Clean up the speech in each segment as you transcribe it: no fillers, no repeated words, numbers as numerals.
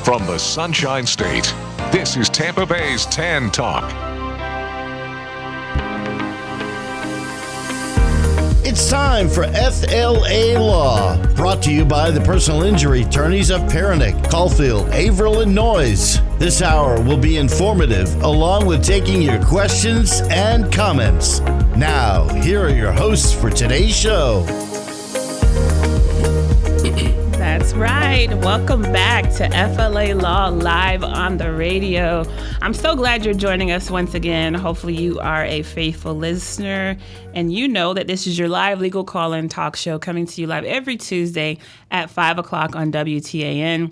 From the Sunshine State, this is Tampa Bay's Tan Talk. It's time for FLALAW, brought to you by the personal injury attorneys of Perenich, Caulfield, Avril Noyes. This hour will be informative, along with taking your questions and comments. Now, here are your hosts for today's show. That's right. Welcome back to FLALAW live on the radio. I'm so glad you're joining us once again. Hopefully you are a faithful listener and you know that this is your live legal call-in talk show coming to you live every Tuesday at 5 o'clock on WTAN.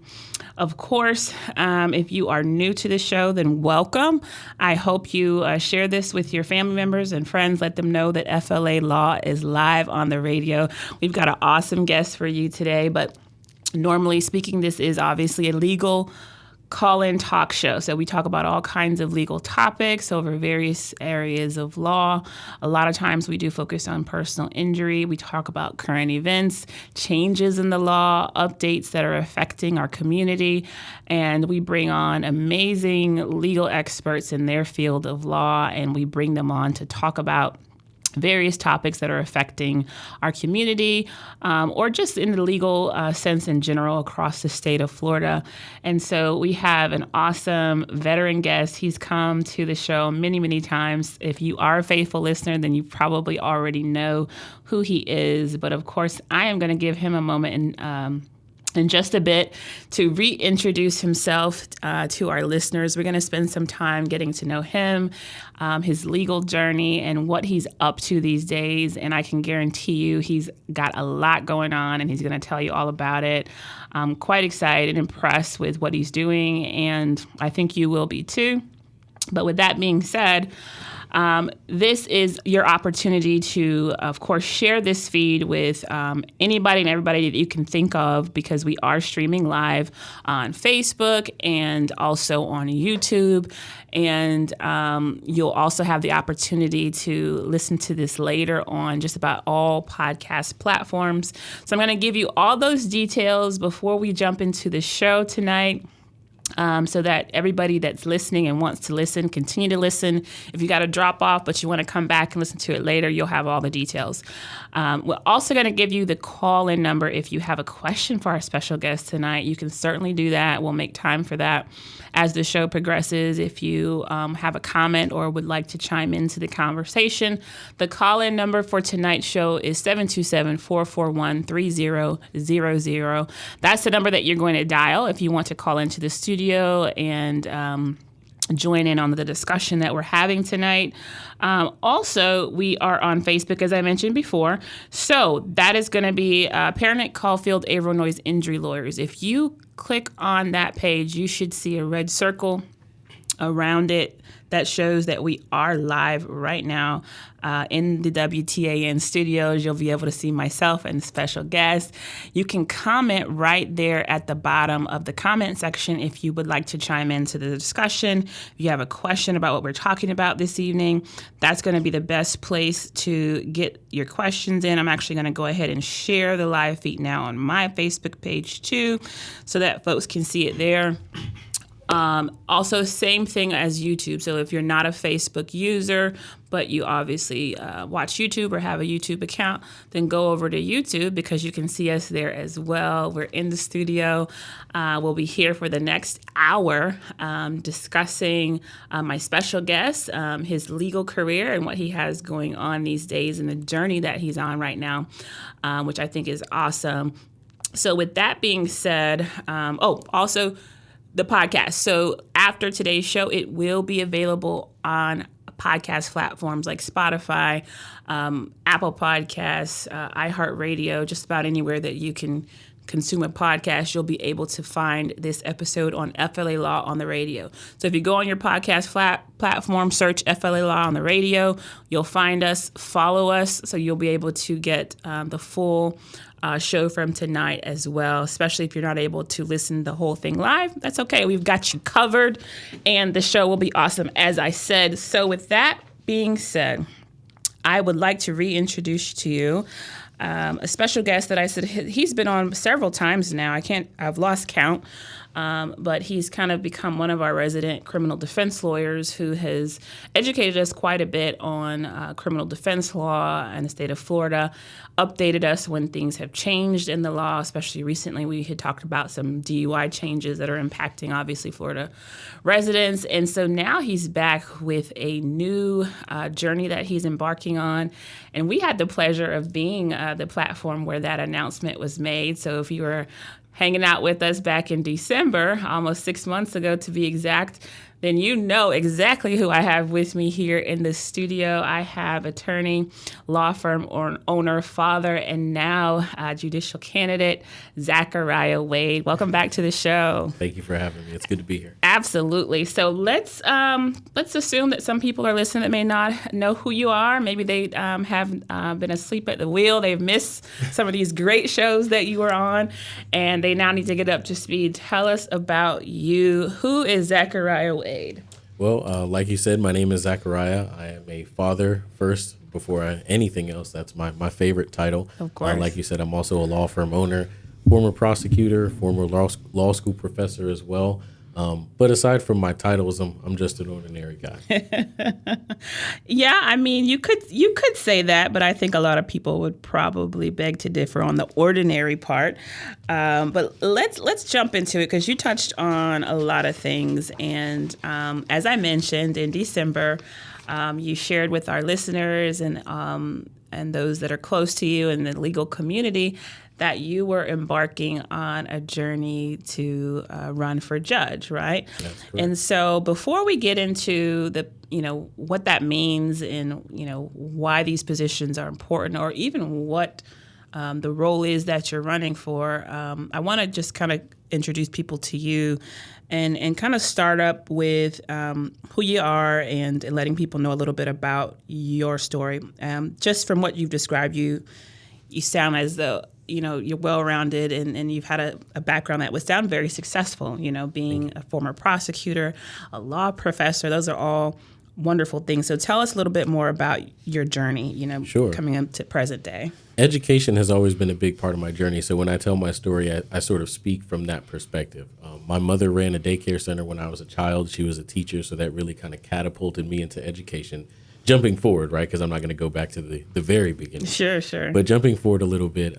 Of course, if you are new to the show, then welcome. I hope you share this with your family members and friends. Let them know that FLALAW is live on the radio. We've got an awesome guest for you today, but normally speaking, this is obviously a legal call-in talk show. So we talk about all kinds of legal topics over various areas of law. A lot of times we do focus on personal injury. We talk about current events, changes in the law, updates that are affecting our community, and we bring on amazing legal experts in their field of law, and we bring them on to talk about various topics that are affecting our community or just in the legal sense in general across the state of Florida. And so we have an awesome veteran guest. He's come to the show many, many times. If you are a faithful listener, then you probably already know who he is. But of course, I am going to give him a moment in just a bit to reintroduce himself to our listeners. We're going to spend some time getting to know him, his legal journey, and what he's up to these days. And I can guarantee you he's got a lot going on, and he's going to tell you all about it. I'm quite excited and impressed with what he's doing, and I think you will be too. But with that being said, this is your opportunity to, of course, share this feed with anybody and everybody that you can think of, because we are streaming live on Facebook and also on YouTube. And you'll also have the opportunity to listen to this later on just about all podcast platforms. So I'm going to give you all those details before we jump into the show tonight. So that everybody that's listening and wants to listen, continue to listen. If you got to drop off, but you want to come back and listen to it later, you'll have all the details. We're also going to give you the call-in number. If you have a question for our special guest tonight, you can certainly do that. We'll make time for that as the show progresses. If you have a comment or would like to chime into the conversation, the call-in number for tonight's show is 727-441-3000. That's the number that you're going to dial if you want to call into the studio and join in on the discussion that we're having tonight. Also, we are on Facebook, as I mentioned before. So that is going to be Perenich, Caulfield, Avril Noyes Injury Lawyers. If you click on that page, you should see a red circle around it that shows that we are live right now in the WTAN studios. You'll be able to see myself and special guests. You can comment right there at the bottom of the comment section if you would like to chime into the discussion. If you have a question about what we're talking about this evening, that's going to be the best place to get your questions in. I'm actually going to go ahead and share the live feed now on my Facebook page too, so that folks can see it there. Also, same thing as YouTube. So if you're not a Facebook user, but you obviously watch YouTube or have a YouTube account, then go over to YouTube because you can see us there as well. We're in the studio. We'll be here for the next hour discussing my special guest, his legal career and what he has going on these days and the journey that he's on right now, which I think is awesome. So with that being said, also the podcast. So after today's show, it will be available on podcast platforms like Spotify, Apple Podcasts, iHeartRadio, just about anywhere that you can consume a podcast. You'll be able to find this episode on FLALAW on the radio. So if you go on your podcast platform, search FLALAW on the radio, you'll find us, follow us, so you'll be able to get the full show from tonight as well, especially if you're not able to listen to the whole thing live. That's okay. We've got you covered, and the show will be awesome, as I said. So with that being said, I would like to reintroduce to you a special guest that I said he's been on several times now. I've lost count. But he's kind of become one of our resident criminal defense lawyers who has educated us quite a bit on criminal defense law in the state of Florida, updated us when things have changed in the law, especially recently. We had talked about some DUI changes that are impacting, obviously, Florida residents. And so now he's back with a new journey that he's embarking on. And we had the pleasure of being the platform where that announcement was made. So if you were hanging out with us back in December, almost 6 months ago to be exact, then you know exactly who I have with me here in the studio. I have attorney, law firm owner, father, and now judicial candidate, Zachariah Wade. Welcome back to the show. Thank you for having me. It's good to be here. Absolutely. So let's assume that some people are listening that may not know who you are. Maybe they have been asleep at the wheel. They've missed some of these great shows that you were on, and they now need to get up to speed. Tell us about you. Who is Zachariah Wade? Well, like you said, my name is Zachariah. I am a father first before anything else. That's my favorite title. Of course. Like you said, I'm also a law firm owner, former prosecutor, former law school professor as well. But aside from my titles, I'm just an ordinary guy. Yeah, I mean, you could say that, but I think a lot of people would probably beg to differ on the ordinary part. But let's jump into it because you touched on a lot of things, and as I mentioned in December, you shared with our listeners and those that are close to you in the legal community that you were embarking on a journey to run for judge, right? That's correct. And so before we get into what that means and, why these positions are important or even what the role is that you're running for, I want to just kind of introduce people to you and kind of start up with who you are and letting people know a little bit about your story. Just from what you've described, you sound as though you're well-rounded and you've had a background that would sound very successful, being a former prosecutor, a law professor. Those are all wonderful things. So tell us a little bit more about your journey, Sure. Coming up to present day. Education has always been a big part of my journey. So when I tell my story, I sort of speak from that perspective. My mother ran a daycare center when I was a child. She was a teacher, so that really kind of catapulted me into education. Jumping forward, right, because I'm not going to go back to the very beginning. Sure. But jumping forward a little bit,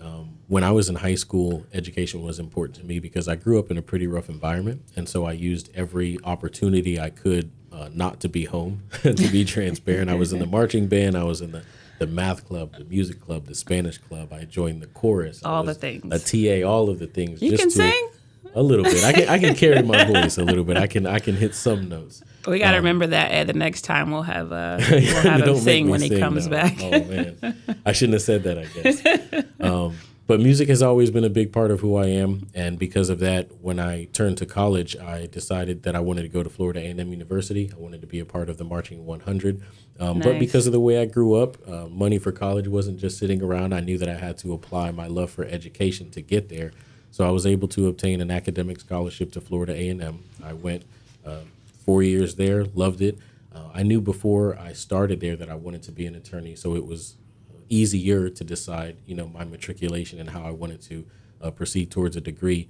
when I was in high school, education was important to me because I grew up in a pretty rough environment. And so I used every opportunity I could not to be home, to be transparent. I was in the marching band. I was in the math club, the music club, the Spanish club. I joined the chorus. All the things. A TA, all of the things. You can sing? A little bit. I can carry my voice a little bit. I can hit some notes. We got to remember that, Ed. The next time we'll have him sing when he comes back. Oh, man. I shouldn't have said that, I guess. But music has always been a big part of who I am. And because of that, when I turned to college, I decided that I wanted to go to Florida A&M University. I wanted to be a part of the Marching 100. Nice. But because of the way I grew up, money for college wasn't just sitting around. I knew that I had to apply my love for education to get there. So I was able to obtain an academic scholarship to Florida A&M. I went 4 years there, loved it. I knew before I started there that I wanted to be an attorney, so it was easier to decide, my matriculation and how I wanted to proceed towards a degree.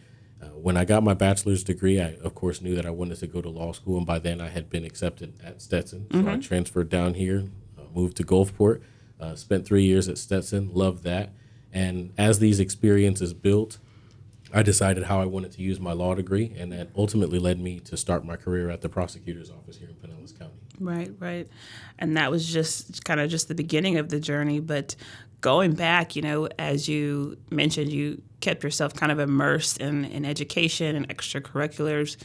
When I got my bachelor's degree, I, of course, knew that I wanted to go to law school, and by then I had been accepted at Stetson. So I transferred down here, moved to Gulfport, spent 3 years at Stetson, loved that. And as these experiences built, I decided how I wanted to use my law degree, and that ultimately led me to start my career at the prosecutor's office here in Pinellas County. Right. And that was just kind of just the beginning of the journey. But going back, as you mentioned, you kept yourself kind of immersed in education and extracurriculars.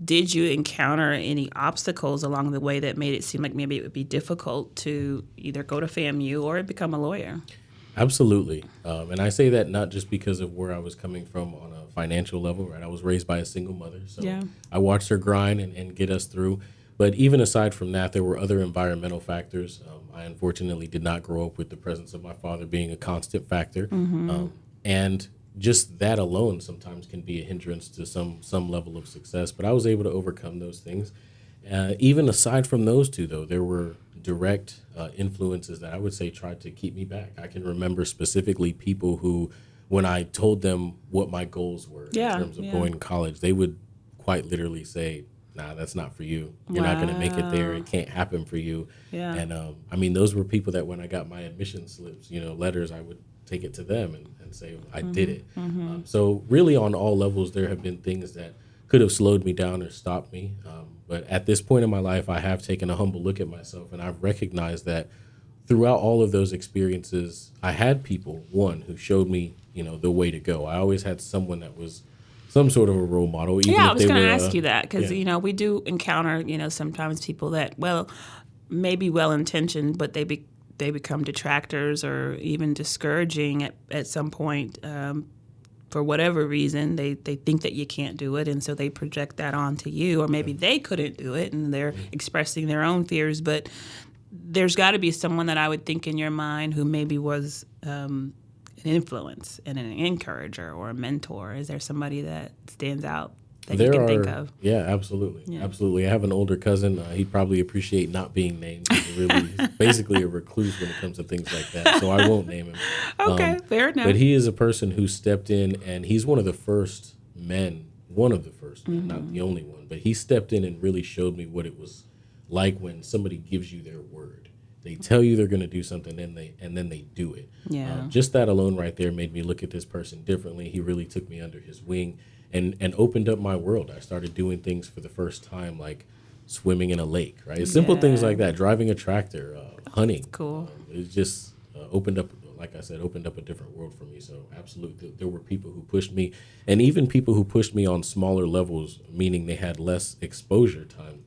Did you encounter any obstacles along the way that made it seem like maybe it would be difficult to either go to FAMU or become a lawyer? Absolutely. And I say that not just because of where I was coming from on a financial level, right? I was raised by a single mother, so yeah. I watched her grind and get us through. But even aside from that, there were other environmental factors. I unfortunately did not grow up with the presence of my father being a constant factor. And just that alone sometimes can be a hindrance to some level of success. But I was able to overcome those things. Even aside from those two, though, there were direct influences that I would say tried to keep me back. I can remember specifically people who, when I told them what my goals were in terms of going to college, they would quite literally say, nah, that's not for you. You're not going to make it there. It can't happen for you. Yeah. And I mean, those were people that when I got my admission slips, letters, I would take it to them and say, I did it. So really on all levels, there have been things that could have slowed me down or stopped me. But at this point in my life, I have taken a humble look at myself, and I've recognized that throughout all of those experiences, I had people, one, who showed me, the way to go. I always had someone that was some sort of a role model. Even I was going to ask you that because, we do encounter, sometimes people that, maybe well-intentioned, but they become detractors or even discouraging at some point for whatever reason. They think that you can't do it, and so they project that onto you, or maybe they couldn't do it, and they're expressing their own fears. But there's got to be someone that I would think in your mind who maybe was an influence and an encourager or a mentor. Is there somebody that stands out that you can think of? Yeah, absolutely. Yeah. Absolutely. I have an older cousin. He'd probably appreciate not being named. He's basically a recluse when it comes to things like that. So I won't name him. Okay, fair enough. But he is a person who stepped in, and he's one of the first men, not the only one, but he stepped in and really showed me what it was like when somebody gives you their word. They tell you they're going to do something, and then they do it. Yeah. Just that alone right there made me look at this person differently. He really took me under his wing and opened up my world. I started doing things for the first time, like swimming in a lake, right? Simple things like that, driving a tractor, hunting. Cool. It just opened up, like I said, opened up a different world for me. So absolutely, there were people who pushed me, and even people who pushed me on smaller levels, meaning they had less exposure time.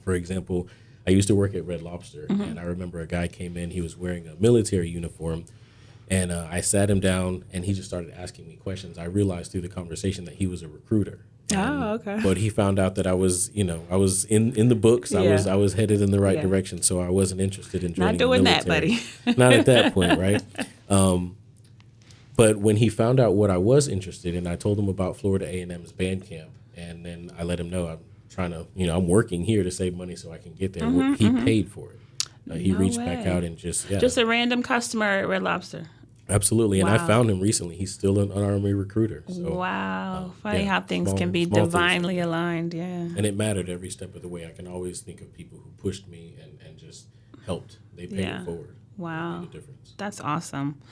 For example, I used to work at Red Lobster, and I remember a guy came in. He was wearing a military uniform, and I sat him down, and he just started asking me questions. I realized through the conversation that he was a recruiter. Okay. But he found out that I was, I was in the books. I was headed in the right direction, so I wasn't interested in joining the military. Not doing that, buddy. Not at that point, right? But when he found out what I was interested in, I told him about Florida A&M's band camp, and then I let him know I'm trying to, I'm working here to save money so I can get there. He paid for it. He reached back out and just a random customer at Red Lobster. Absolutely. And I found him recently. He's still an Army recruiter. So, wow. Funny how things can be divinely aligned. Yeah. And it mattered every step of the way. I can always think of people who pushed me and just helped. They paid it forward. Wow. Made a difference. That's awesome.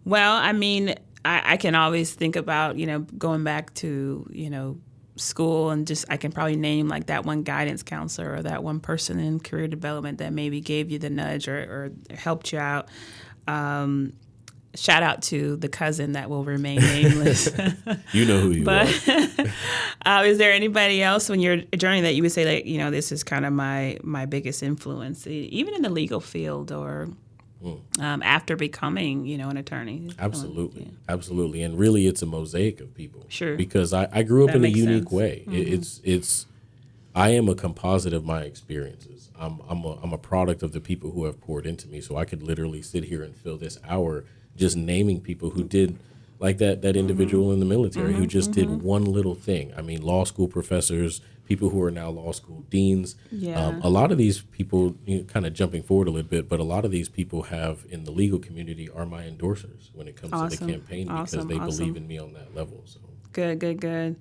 Well, I mean, I can always think about, going back to, school, and just I can probably name like that one guidance counselor or that one person in career development that maybe gave you the nudge or helped you out. Shout out to the cousin that will remain nameless. You know who you are. Is there anybody else on your journey that you would say that, this is kind of my biggest influence, even in the legal field or after becoming, an attorney? Absolutely. Absolutely. And really it's a mosaic of people. Sure. Because I grew up in a unique way. I am a composite of my experiences. I'm a product of the people who have poured into me. So I could literally sit here and fill this hour just naming people who did, like that individual in the military who just did one little thing. I mean, law school professors, people who are now law school deans. Yeah. A lot of these people, kind of jumping forward a little bit, but a lot of these people have in the legal community are my endorsers when it comes to the campaign because they believe in me on that level. So Good.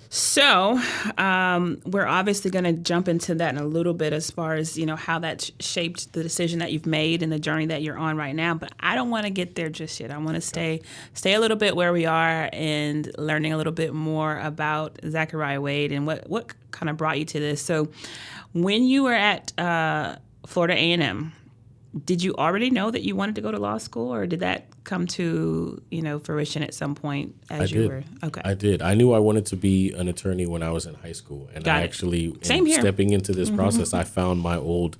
So we're obviously going to jump into that in a little bit as far as, how that shaped the decision that you've made and the journey that you're on right now. But I don't want to get there just yet. I want to stay a little bit where we are and learning a little bit more about Zachariah Wade and what kind of brought you to this. So when you were at Florida A&M, did you already know that you wanted to go to law school, or did that come to, fruition at some point as you were? Okay. I did. I knew I wanted to be an attorney when I was in high school. And I actually, stepping into this process, I found my old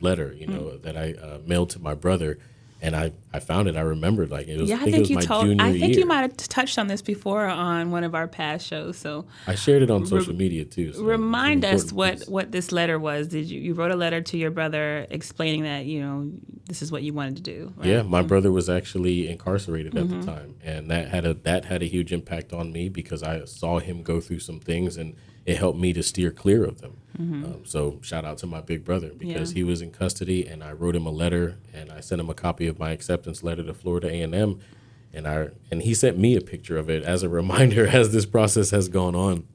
letter, that I mailed to my brother. And I found it. I remembered it was. Yeah, I think it was my junior year. I think you might have touched on this before on one of our past shows. So I shared it on social media too. So remind us what this letter was. Did you wrote a letter to your brother explaining that this is what you wanted to do? Right? Yeah, my brother was actually incarcerated at the time, and that had a huge impact on me because I saw him go through some things, and it helped me to steer clear of them. So shout out to my big brother, because he was in custody, and I wrote him a letter, and I sent him a copy of my acceptance letter to Florida A&M, and he sent me a picture of it as a reminder as this process has gone on.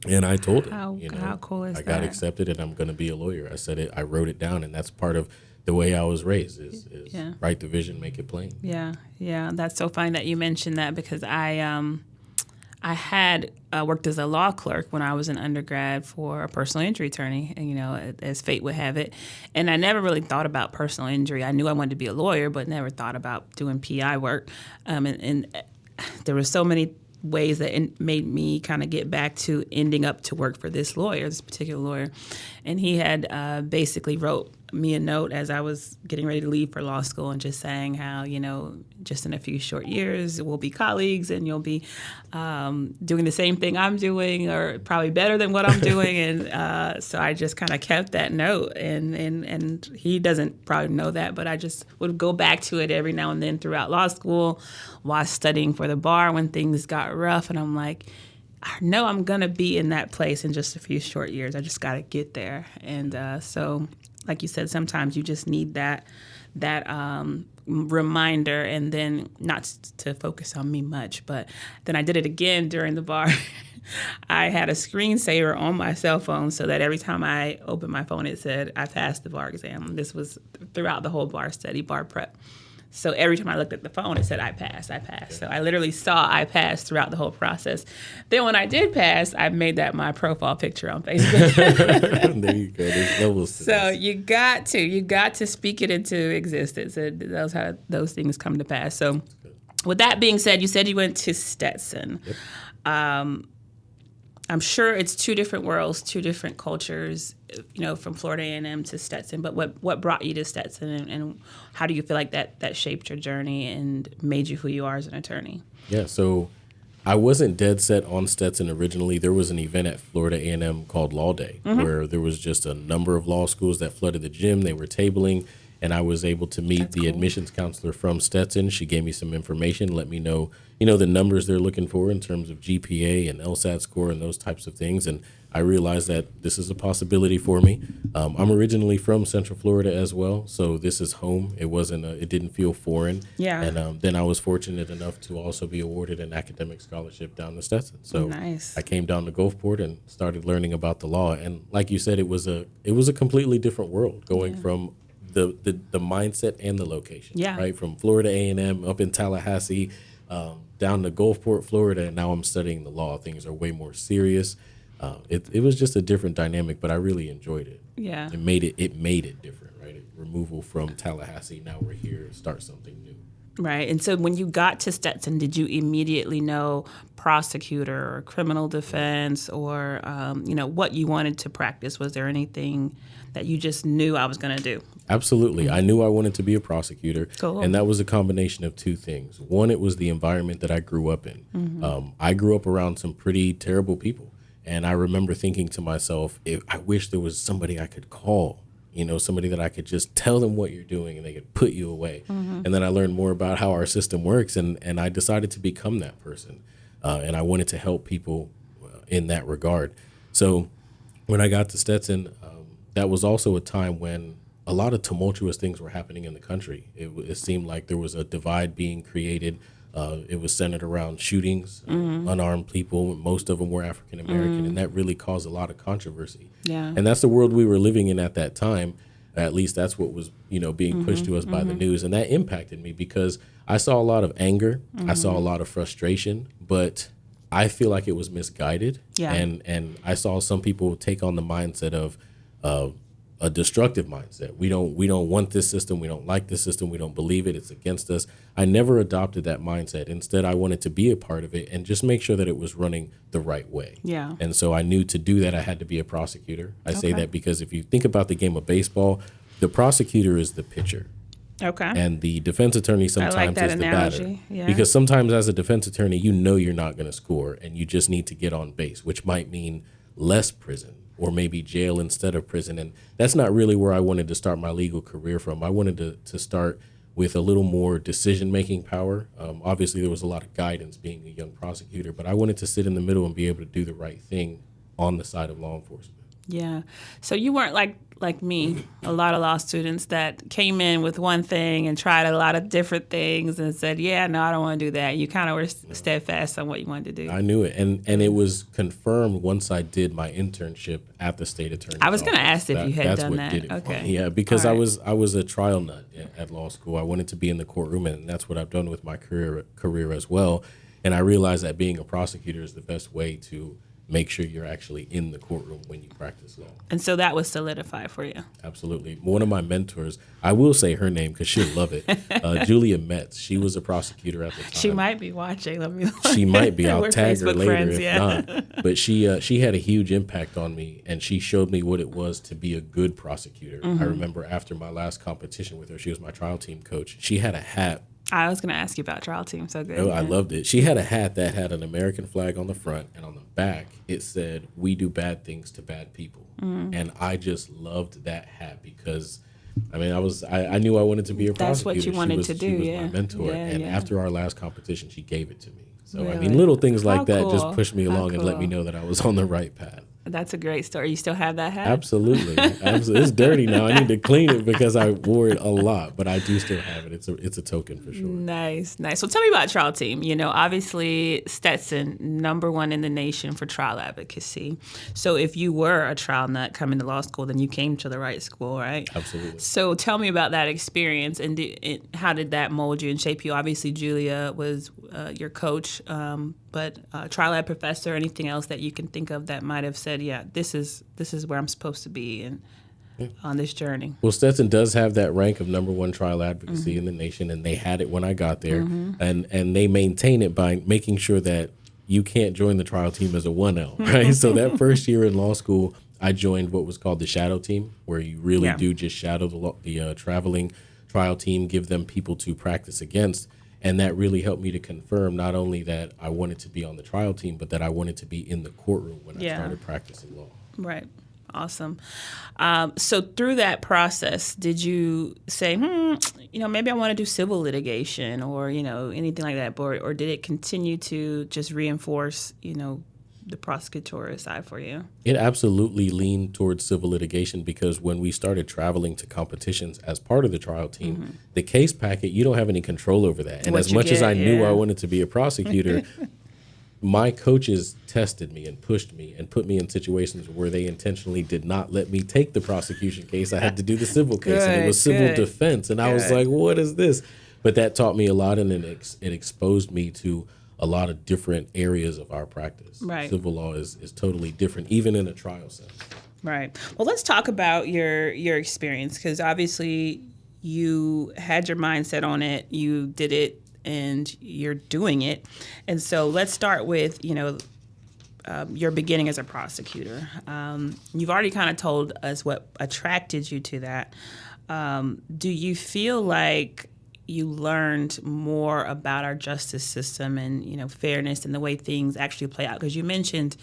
And I told him, how cool is I got that? accepted, and I'm going to be a lawyer. I said it. I wrote it down, and that's part of the way I was raised is write the vision, make it plain. Yeah. That's so funny that you mentioned that, because I had worked as a law clerk when I was an undergrad for a personal injury attorney, and, as fate would have it. And I never really thought about personal injury. I knew I wanted to be a lawyer, but never thought about doing PI work. And there were so many ways that it made me kind of get back to ending up to work for this particular lawyer. And he had basically wrote me a note as I was getting ready to leave for law school, and just saying how, just in a few short years, we'll be colleagues, and you'll be doing the same thing I'm doing, or probably better than what I'm doing. And so I just kind of kept that note, and he doesn't probably know that, but I just would go back to it every now and then throughout law school while studying for the bar when things got rough. And I'm like, I know I'm going to be in that place in just a few short years. I just got to get there. And so, like you said, sometimes you just need that reminder, and then not to focus on me much. But then I did it again during the bar. I had a screensaver on my cell phone so that every time I opened my phone, it said, I passed the bar exam. This was throughout the whole bar study, bar prep. So every time I looked at the phone, it said, I passed. So I literally saw I passed throughout the whole process. Then when I did pass, I made that my profile picture on Facebook. There you go. There's levels to So this. you got to speak it into existence. And those how those things come to pass. So with that being said, you said you went to Stetson. Yep. I'm sure it's two different worlds, two different cultures, from Florida A&M to Stetson. But what brought you to Stetson, and how do you feel like that shaped your journey and made you who you are as an attorney? Yeah, so I wasn't dead set on Stetson originally. There was an event at Florida A&M called Law Day, where there was just a number of law schools that flooded the gym. They were tabling, and I was able to meet the admissions counselor from Stetson. She gave me some information, let me know, the numbers they're looking for in terms of GPA and LSAT score and those types of things. And I realized that this is a possibility for me. I'm originally from Central Florida as well, so this is home. It didn't feel foreign. Yeah. And then I was fortunate enough to also be awarded an academic scholarship down to Stetson. So nice. I came down to Gulfport and started learning about the law. And like you said, it was a completely different world going from the mindset and the location. Yeah. Right, from Florida A&M up in Tallahassee, down to Gulfport, Florida, and now I'm studying the law. Things are way more serious. It was just a different dynamic, but I really enjoyed it. Yeah. It made it different, right? Removal from Tallahassee. Now we're here to start something new. Right. And so when you got to Stetson, did you immediately know prosecutor or criminal defense or, what you wanted to practice? Was there anything that you just knew I was going to do? Absolutely. I knew I wanted to be a prosecutor. Cool. And that was a combination of two things. One, it was the environment that I grew up in. I grew up around some pretty terrible people. And I remember thinking to myself, I wish there was somebody I could call, somebody that I could just tell them what you're doing and they could put you away. And then I learned more about how our system works, and I decided to become that person. And I wanted to help people in that regard. So when I got to Stetson, that was also a time when a lot of tumultuous things were happening in the country. It seemed like there was a divide being created. It was centered around shootings, unarmed people. Most of them were African American, and that really caused a lot of controversy. Yeah. And that's the world we were living in at that time. At least that's what was, being pushed to us by the news, and that impacted me because I saw a lot of anger, I saw a lot of frustration, but I feel like it was misguided. Yeah. And I saw some people take on the mindset of a destructive mindset. We don't want this system. We don't like this system. We don't believe it. It's against us. I never adopted that mindset. Instead, I wanted to be a part of it and just make sure that it was running the right way. Yeah. And so I knew to do that, I had to be a prosecutor. I say that because if you think about the game of baseball, the prosecutor is the pitcher. Okay. And the defense attorney sometimes that is the analogy. batter. Yeah. Because sometimes as a defense attorney, you're not going to score and you just need to get on base, which might mean less prison or maybe jail instead of prison. And that's not really where I wanted to start my legal career from. I wanted to start with a little more decision-making power. Obviously, there was a lot of guidance being a young prosecutor, but I wanted to sit in the middle and be able to do the right thing on the side of law enforcement. Yeah. So you weren't like me, a lot of law students that came in with one thing and tried a lot of different things and said, yeah, no, I don't want to do that. You kind of were steadfast on what you wanted to do. I knew it. And it was confirmed once I did my internship at the state attorney's office. I was going to ask if you had done that. Did it okay. For me. Yeah, because All I right. was a trial nut at law school. I wanted to be in the courtroom, and that's what I've done with my career as well. And I realized that being a prosecutor is the best way to make sure you're actually in the courtroom when you practice law. And so that was solidified for you. Absolutely. One of my mentors, I will say her name because she'll love it, Julia Metz. She was a prosecutor at the time. She might be watching. Let me look. She might be. I'll We're tag her Facebook later friends, if yeah. not. But she had a huge impact on me, and she showed me what it was to be a good prosecutor. I remember after my last competition with her, she was my trial team coach. She had a hat. I was going to ask you about trial team. So good. I loved it. She had a hat that had an American flag on the front, and on the back it said, "We do bad things to bad people." And I just loved that hat because, I mean, I knew I wanted to be a prosecutor. That's what you wanted to do, She was yeah. my mentor, Yeah, and yeah. after our last competition, she gave it to me. So, I Really? mean, little things like How that cool. just pushed me How along and let me cool. know that I was on the right path. That's a great story. You still have that hat? Absolutely. It's dirty now. I need to clean it because I wore it a lot, but I do still have it. It's a token for sure. Nice. So tell me about trial team. You know, obviously Stetson, #1 in the nation for trial advocacy. So if you were a trial nut coming to law school, then you came to the right school, right? Absolutely. So tell me about that experience and how did that mold you and shape you? Obviously, Julia was your coach, but trial ad professor, anything else that you can think of that might have said, yeah, this is where I'm supposed to be and on this journey. Well, Stetson does have that rank of #1 trial advocacy in the nation, and they had it when I got there, and they maintain it by making sure that you can't join the trial team as a 1L, right? So that first year in law school, I joined what was called the shadow team, where you really do just shadow the traveling trial team, give them people to practice against. And that really helped me to confirm not only that I wanted to be on the trial team, but that I wanted to be in the courtroom when I started practicing law. Right. Awesome. So through that process, did you say, maybe I want to do civil litigation or, anything like that? Or did it continue to just reinforce, the prosecutorial side for you? It absolutely leaned towards civil litigation because when we started traveling to competitions as part of the trial team, the case packet, you don't have any control over that. And What as you much as get, I knew yeah. I wanted to be a prosecutor, my coaches tested me and pushed me and put me in situations where they intentionally did not let me take the prosecution case. I had to do the civil case, and it was civil Good. defense. And I was like, what is this? But that taught me a lot, and it exposed me to a lot of different areas of our practice. Right. Civil law is totally different, even in a trial sense. Right. Well, let's talk about your experience because obviously you had your mindset on it, you did it, and you're doing it. And so let's start with, your beginning as a prosecutor. You've already kind of told us what attracted you to that. Do you feel like you learned more about our justice system and, fairness and the way things actually play out? Because you mentioned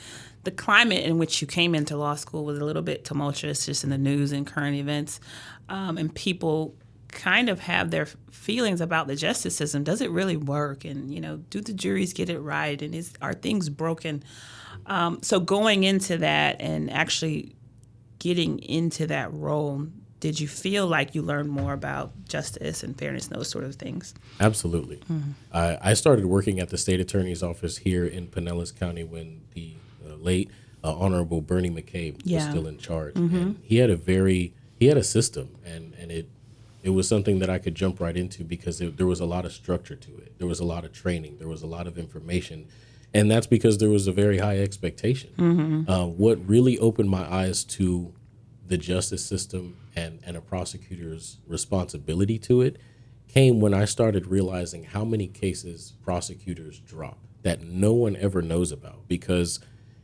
the climate in which you came into law school was a little bit tumultuous just in the news and current events. And people kind of have their feelings about the justice system. Does it really work? And, do the juries get it right? And are things broken? So going into that and actually getting into that role, did you feel like you learned more about justice and fairness and those sort of things? Absolutely. I started working at the state attorney's office here in Pinellas County when the late Honorable Bernie McCabe was still in charge. And he had a system, and it was something that I could jump right into because there was a lot of structure to it. There was a lot of training. There was a lot of information. And that's because there was a very high expectation. What really opened my eyes to the justice system and a prosecutor's responsibility to it came when I started realizing how many cases prosecutors drop that no one ever knows about, because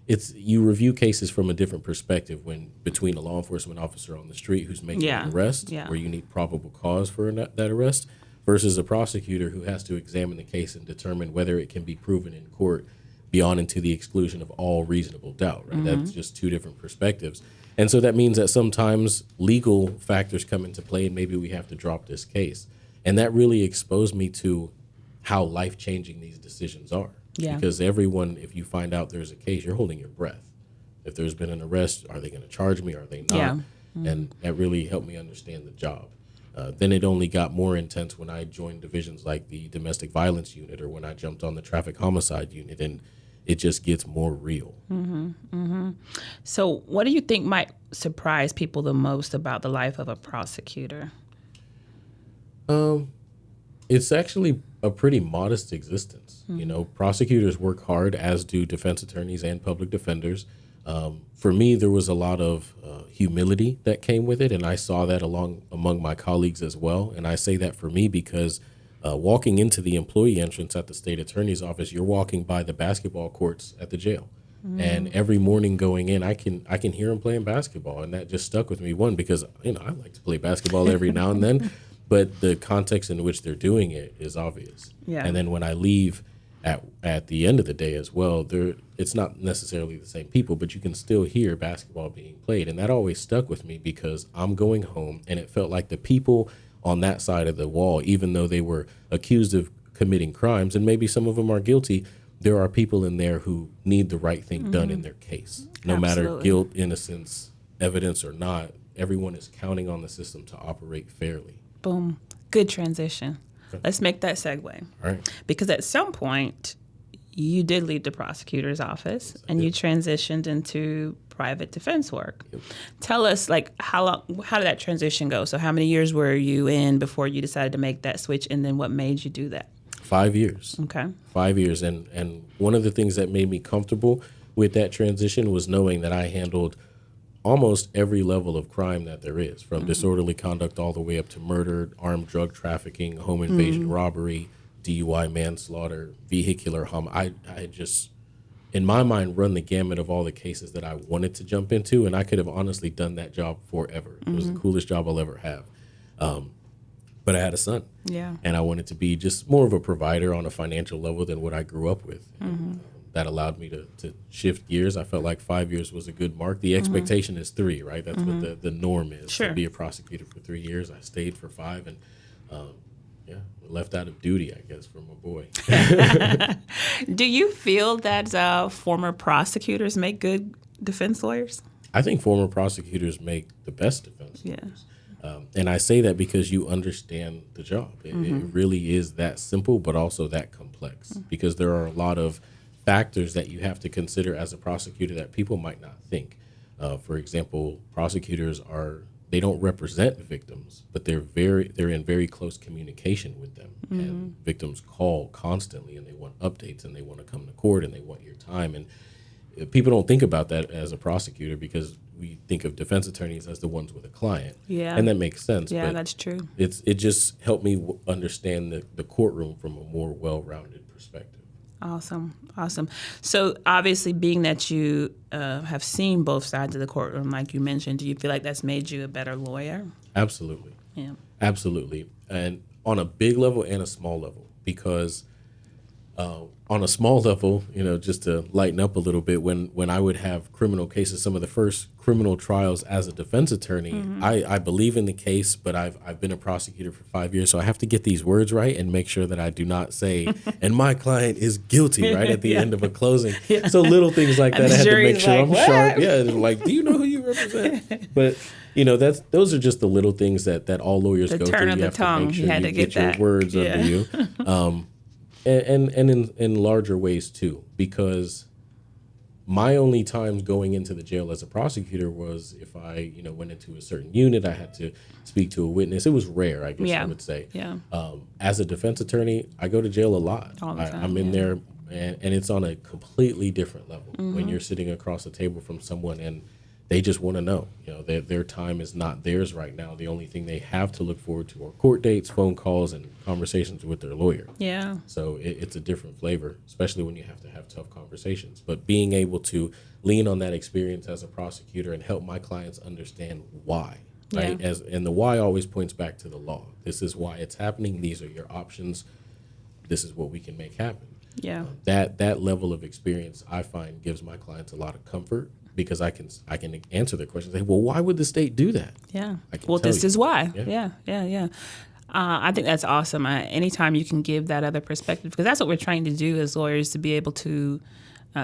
you review cases from a different perspective between a law enforcement officer on the street who's making an arrest where you need probable cause for that arrest versus a prosecutor who has to examine the case and determine whether it can be proven in court beyond and to the exclusion of all reasonable doubt, right? That's just two different perspectives. And so that means that sometimes legal factors come into play and maybe we have to drop this case. And that really exposed me to how life-changing these decisions are. Yeah. Because everyone, if you find out there's a case, you're holding your breath. If there's been an arrest, are they going to charge me? Are they not? Yeah. And that really helped me understand the job. Then it only got more intense when I joined divisions like the domestic violence unit or when I jumped on the traffic homicide unit, and it just gets more real. So what do you think might surprise people the most about the life of a prosecutor? It's actually a pretty modest existence. You know, prosecutors work hard, as do defense attorneys and public defenders. For me, there was a lot of humility that came with it, and I saw that among my colleagues as well. And I say that for me because walking into the employee entrance at the state attorney's office, you're walking by the basketball courts at the jail. And every morning going in, I can hear them playing basketball, and that just stuck with me. One, because I like to play basketball every now and then, but the context in which they're doing it is obvious. Yeah. And then when I leave at the end of the day as well, it's not necessarily the same people, but you can still hear basketball being played. And that always stuck with me because I'm going home, and it felt like the people on that side of the wall, even though they were accused of committing crimes, and maybe some of them are guilty, there are people in there who need the right thing done in their case. No matter guilt, innocence, evidence or not, everyone is counting on the system to operate fairly. Boom. Good transition. Let's make that segue. All right. Because at some point, you did leave the prosecutor's office and you transitioned into private defense work. Yep. Tell us, how did that transition go? So how many years were you in before you decided to make that switch, and then what made you do that? 5 years. Okay. 5 years. And one of the things that made me comfortable with that transition was knowing that I handled almost every level of crime that there is, from disorderly conduct all the way up to murder, armed drug trafficking, home invasion, robbery, DUI, manslaughter, vehicular harm. I just, in my mind, run the gamut of all the cases that I wanted to jump into, and I could have honestly done that job forever. It was the coolest job I'll ever have. But I had a son, and I wanted to be just more of a provider on a financial level than what I grew up with. That allowed me to shift gears. I felt like 5 years was a good mark. The expectation is 3, right? That's what the norm is. Sure. To be a prosecutor for 3 years. I stayed for 5 and left out of duty, I guess, for my boy. Do you feel that former prosecutors make good defense lawyers? I think former prosecutors make the best defense lawyers. And I say that because you understand the job. It really is that simple, but also that complex, because there are a lot of factors that you have to consider as a prosecutor that people might not think. For example, prosecutors they don't represent victims, but they're in very close communication with them. And victims call constantly, and they want updates, and they want to come to court, and they want your time. And people don't think about that as a prosecutor because we think of defense attorneys as the ones with a client. Yeah. And that makes sense. Yeah, but that's true. It just helped me understand the courtroom from a more well-rounded perspective. Awesome. So obviously, being that you have seen both sides of the courtroom, like you mentioned, do you feel like that's made you a better lawyer? Absolutely. Yeah. Absolutely. And on a big level and a small level, because on a small level, just to lighten up a little bit, when I would have criminal cases, some of the first criminal trials as a defense attorney, I believe in the case, but I've been a prosecutor for 5 years, so I have to get these words right and make sure that I do not say, and my client is guilty, right, at the end of a closing. Yeah. So little things like that, I had to make sure I'm sharp. Yeah, like, do you know who you represent? But those are just the little things that all lawyers go through. The turn of the tongue, you have to make sure you you get your words under you. And in larger ways too, because my only times going into the jail as a prosecutor was if I, went into a certain unit, I had to speak to a witness. It was rare, I guess I would say. Yeah. As a defense attorney, I go to jail a lot. All the time, I'm in there, and it's on a completely different level when you're sitting across the table from someone and they just want to know, their time is not theirs right now. The only thing they have to look forward to are court dates, phone calls, and conversations with their lawyer. Yeah. So it's a different flavor, especially when you have to have tough conversations. But being able to lean on that experience as a prosecutor and help my clients understand why, right? Yeah. And the why always points back to the law. This is why it's happening. These are your options. This is what we can make happen. Yeah. That level of experience, I find, gives my clients a lot of comfort, because I can answer their questions. Say, well, why would the state do that? Yeah. Well, this is why. Yeah. I think that's awesome. Anytime you can give that other perspective, because that's what we're trying to do as lawyers, to be able to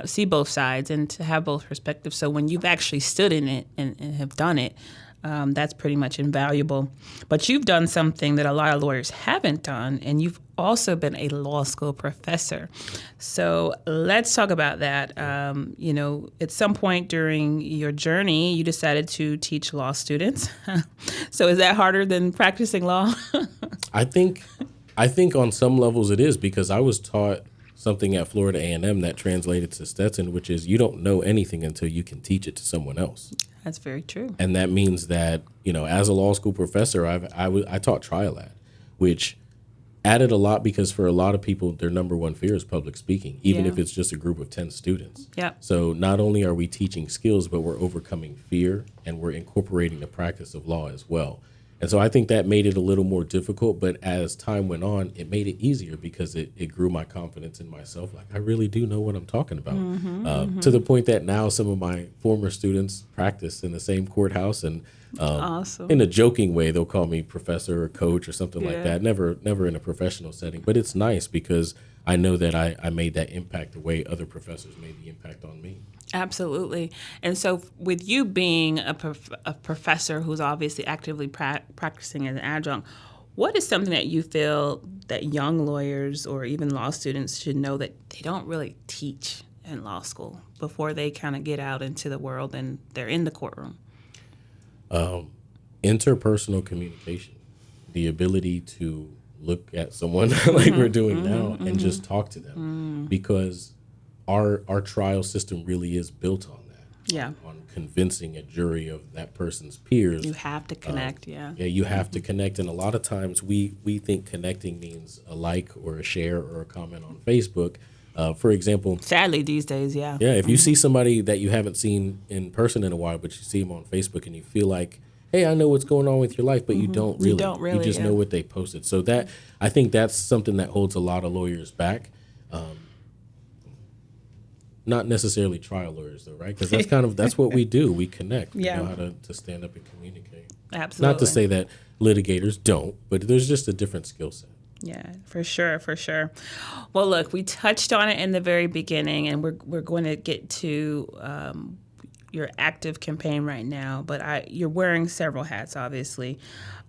see both sides and to have both perspectives. So when you've actually stood in it and have done it, that's pretty much invaluable. But you've done something that a lot of lawyers haven't done, and you've also been a law school professor. So let's talk about that. At some point during your journey, you decided to teach law students. So is that harder than practicing law? I think on some levels it is, because I was taught something at Florida A&M that translated to Stetson, which is you don't know anything until you can teach it to someone else. That's very true. And that means that, as a law school professor, I taught trial ad, which added a lot, because for a lot of people, their number one fear is public speaking, even if it's just a group of 10 students. Yep. So not only are we teaching skills, but we're overcoming fear, and we're incorporating the practice of law as well. And so I think that made it a little more difficult, but as time went on, it made it easier, because it grew my confidence in myself. Like, I really do know what I'm talking about, to the point that now some of my former students practice in the same courthouse, and awesome. In a joking way, they'll call me professor or coach or something like that. Never in a professional setting, but it's nice because I know that I made that impact the way other professors made the impact on me. Absolutely. And so with you being a professor who's obviously actively practicing as an adjunct, what is something that you feel that young lawyers or even law students should know that they don't really teach in law school before they kind of get out into the world and they're in the courtroom? Interpersonal communication, the ability to look at someone like we're doing now and just talk to them, because our trial system really is built on that. On convincing a jury of that person's peers. You have to connect, Yeah, you have to connect. And a lot of times we think connecting means a like or a share or a comment on Facebook. For example, sadly these days, Yeah, if you see somebody that you haven't seen in person in a while, but you see them on Facebook and you feel like, hey, I know what's going on with your life, but you don't really. You just know what they posted. So I think that's something that holds a lot of lawyers back. Not necessarily trial lawyers, though, right? Because that's what we do. We connect. We know how to stand up and communicate. Absolutely. Not to say that litigators don't, but there's just a different skill set. Yeah, for sure. Well, look, we touched on it in the very beginning, and we're going to get to your active campaign right now. But you're wearing several hats, obviously.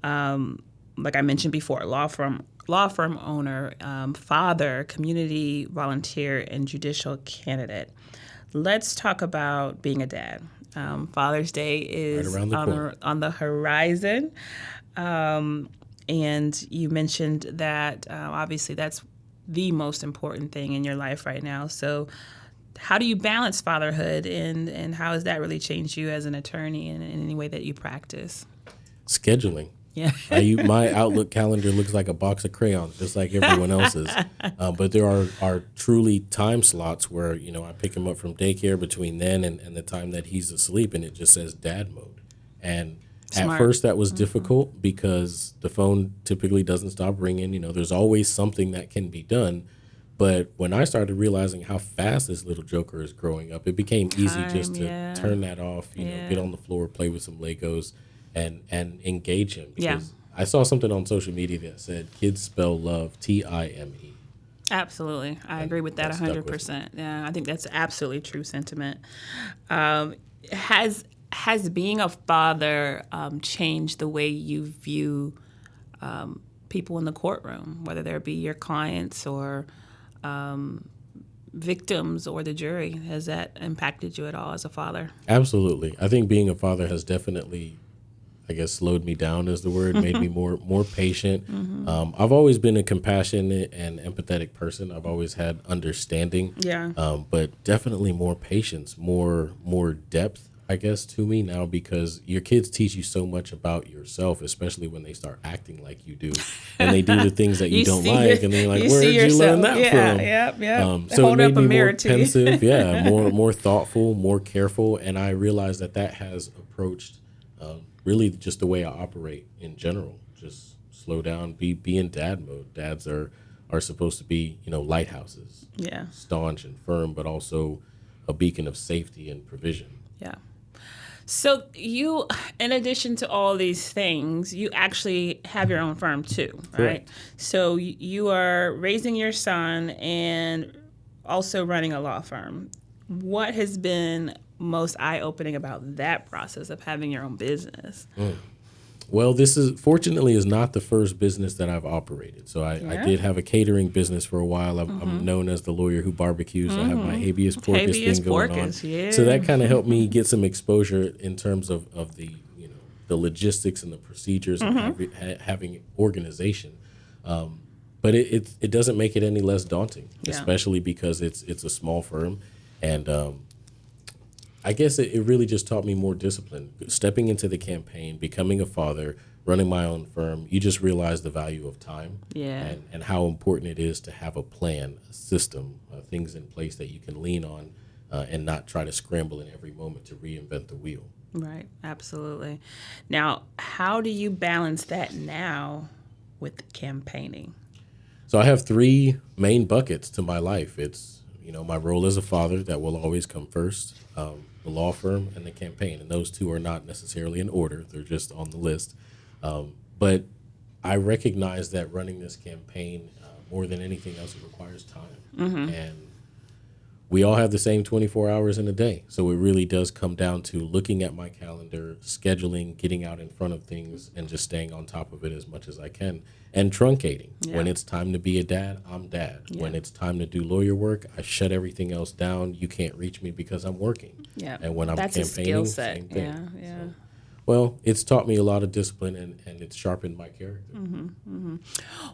Like I mentioned before, law firm owner, father, community volunteer, and judicial candidate. Let's talk about being a dad. Father's Day is right on the horizon. And you mentioned that obviously that's the most important thing in your life right now. So how do you balance fatherhood, and how has that really changed you as an attorney in any way that you practice? Scheduling. Yeah. My Outlook calendar looks like a box of crayons, just like everyone else's. But there are truly time slots where, I pick him up from daycare between then and the time that he's asleep, and it just says dad mode. And Smart. At first that was difficult because the phone typically doesn't stop ringing. There's always something that can be done. But when I started realizing how fast this little joker is growing up, it became easy just to turn that off, get on the floor, play with some Legos, and engage him. Because I saw something on social media that said kids spell love Time. Absolutely. I agree with that 100%. Yeah, I think that's absolutely true sentiment. Has being a father changed the way you view people in the courtroom, whether there be your clients or victims or the jury? Has that impacted you at all as a father? Absolutely. I think being a father has definitely, slowed me down is the word, made me more patient. I've always been a compassionate and empathetic person. I've always had understanding, but definitely more patience, more depth, to me now, because your kids teach you so much about yourself, especially when they start acting like you do, and they do the things that you don't like, and they're like, "Where did you learn that from?" So Hold it up made a me mirror more to pensive, you. more thoughtful, more careful, and I realized that has approached really just the way I operate in general. Just slow down, be in dad mode. Dads are supposed to be, lighthouses, staunch and firm, but also a beacon of safety and provision. Yeah. So you, in addition to all these things, you actually have your own firm too, right? Correct. So you are raising your son and also running a law firm. what has been most eye-opening about that process of having your own business? Well, this fortunately is not the first business that I've operated. So I did have a catering business for a while. I'm known as the lawyer who barbecues. I have my habeas corpus thing going on. Yeah. So that kind of helped me get some exposure in terms of the the logistics and the procedures of having organization. But it doesn't make it any less daunting, especially because it's a small firm, and I guess it really just taught me more discipline. Stepping into the campaign, becoming a father, running my own firm, you just realize the value of time and how important it is to have a plan, a system, things in place that you can lean on and not try to scramble in every moment to reinvent the wheel. Right, absolutely. Now, how do you balance that now with campaigning? So I have three main buckets to my life. It's, my role as a father that will always come first, the law firm, and the campaign. And those two are not necessarily in order. They're just on the list. But I recognize that running this campaign, more than anything else, it requires time. And we all have the same 24 hours in a day. So it really does come down to looking at my calendar, scheduling, getting out in front of things, and just staying on top of it as much as I can. And truncating. When it's time to be a dad, I'm dad. When it's time to do lawyer work, I shut everything else down. You can't reach me because I'm working. And when I'm campaigning, same thing. So, well, it's taught me a lot of discipline and it's sharpened my character.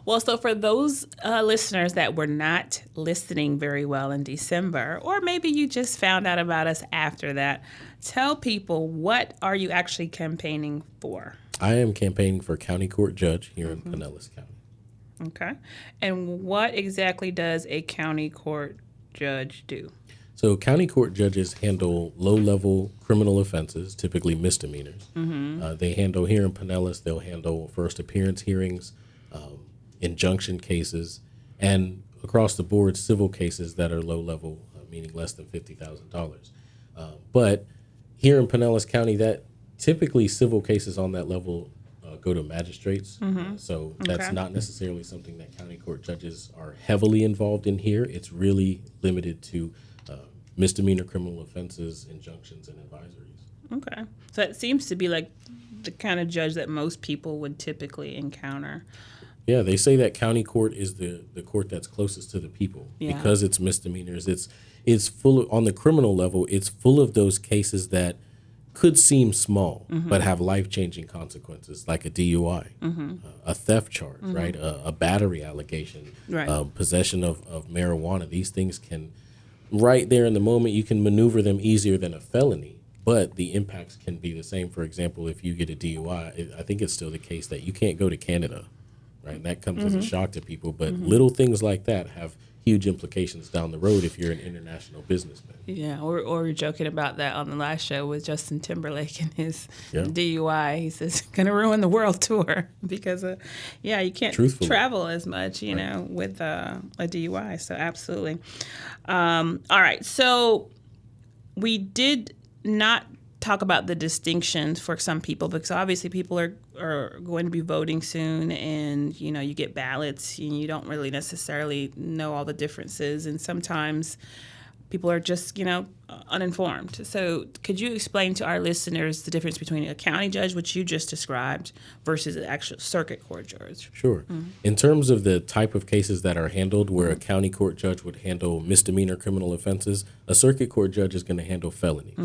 Well, so for those listeners that were not listening very well in December, or maybe you just found out about us after that, tell people, what are you actually campaigning for? I am campaigning for county court judge here in Pinellas County. Okay. And what exactly does a county court judge do? So county court judges handle low-level criminal offenses, typically misdemeanors. They handle, here in Pinellas, they'll handle first appearance hearings, injunction cases, and across the board, civil cases that are low-level, meaning less than $50,000. But here in Pinellas County, that typically civil cases on that level go to magistrates. So that's not necessarily something that county court judges are heavily involved in here. It's really limited to misdemeanor criminal offenses, injunctions, and advisories. Okay. So it seems to be like the kind of judge that most people would typically encounter. Yeah, they say that county court is the court that's closest to the people because it's misdemeanors. It's full of, on the criminal level, it's full of those cases that could seem small but have life-changing consequences, like a DUI, a theft charge, right? A battery allegation, possession of marijuana. These things can, right there in the moment, you can maneuver them easier than a felony, but the impacts can be the same. For example, if you get a DUI, I think it's still the case that you can't go to Canada, right? And that comes as a shock to people, but little things like that have huge implications down the road if you're an international businessman. Yeah, or we're joking about that on the last show with Justin Timberlake and his DUI. He says, going to ruin the world tour because, you can't travel as much, you know, with a DUI. So absolutely. All right. So we did not talk about the distinctions for some people because obviously people are going to be voting soon, and you get ballots and you don't really necessarily know all the differences, and sometimes people are just uninformed. So could you explain to our listeners the difference between a county judge, which you just described, versus an actual circuit court judge? Sure. In terms of the type of cases that are handled, where a county court judge would handle misdemeanor criminal offenses, a circuit court judge is going to handle felonies.